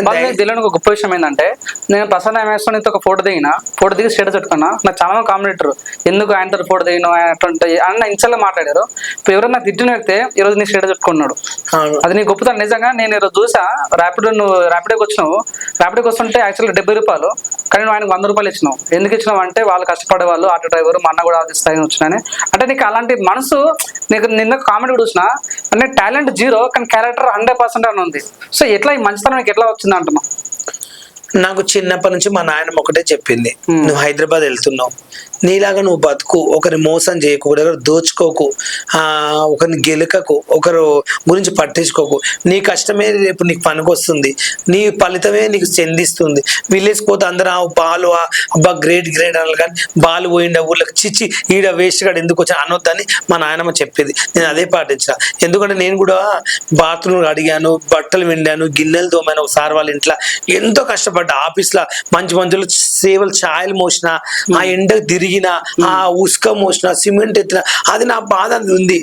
వాళ్ళు నేను తెలియని ఒక గొప్ప విషయం ఏంటంటే, నేను ప్రసన్న ఎంఎస్తో ఒక ఫోటో దిగి స్టేటస్ పెట్టుకున్నా. నాకు చాలా కామెంటరు ఎందుకు ఆయనతో ఫోటో దిగిన అటువంటి అన్న ఇన్స్టాల్లో మాట్లాడారు. ఇప్పుడు ఎవరైనా తిట్టిన వ్యక్తే ఈరోజు నీ స్టేటస్ పెట్టుకున్నాడు. అది నీ గొప్పతనం. నిజంగా నేను ఈరోజు చూసా నువ్వు ర్యాపిడోకి వచ్చినావు. ర్యాపిడోకి వస్తుంటే యాక్చువల్గా 70 రూపాయలు, కానీ నువ్వు ఆయనకు 100 రూపాయలు ఇచ్చినావు. ఎందుకు ఇచ్చినావు అంటే వాళ్ళు కష్టపడే వాళ్ళు, ఆటో డ్రైవర్, మా అన్న కూడా అది స్థాయి వచ్చినాయని. అంటే నీకు అలాంటి మనసు, నీకు నిన్న కామెడీ కూడా చూసిన అంటే టాలెంట్ 0 కానీ క్యారెక్టర్ 100% అని ఉంది. సో ఎట్లా ఈ మంచితనం నీకు ఎట్లా వచ్చింది అంటున్నావు? నాకు చిన్నప్పటి నుంచి మా నాయనమ్మ ఒకటే చెప్పింది, నువ్వు హైదరాబాద్ వెళ్తున్నావు, నీలాగా నువ్వు బతుకు, ఒకరిని మోసం చేయకు, ఒకరు దోచుకోకు, ఒకరిని గెలకకు, ఒకరు గురించి పట్టించుకోకు, నీ కష్టమే రేపు నీకు పనికొస్తుంది, నీ ఫలితమే నీకు చెందిస్తుంది. విలేజ్ పోతే అందరూ బాలు అబ్బా గ్రేట్ అనాలి, కానీ బాలు పోయిండ ఊళ్ళకి చిచ్చి ఈడ వేస్ట్ గా ఎందుకు వచ్చా అనొద్దని మా నాయనమ్మ చెప్పేది. నేను అదే పాటించిన. ఎందుకంటే నేను కూడా బాత్రూమ్ అడిగాను, బట్టలు విండాను, గిన్నెలు తోమాను సార్ వాళ్ళ ఇంట్లో, ఎంతో కష్టపడ్డా. ఆఫీస్లో మంచి మంచులు సేవలు ఛాయలు మోసిన, ఆ ఎండకు తిరిగిన, ఆ ఉసుక మోసిన, సిమెంట్ ఎత్తిన, అది నా బాధ ఉంది.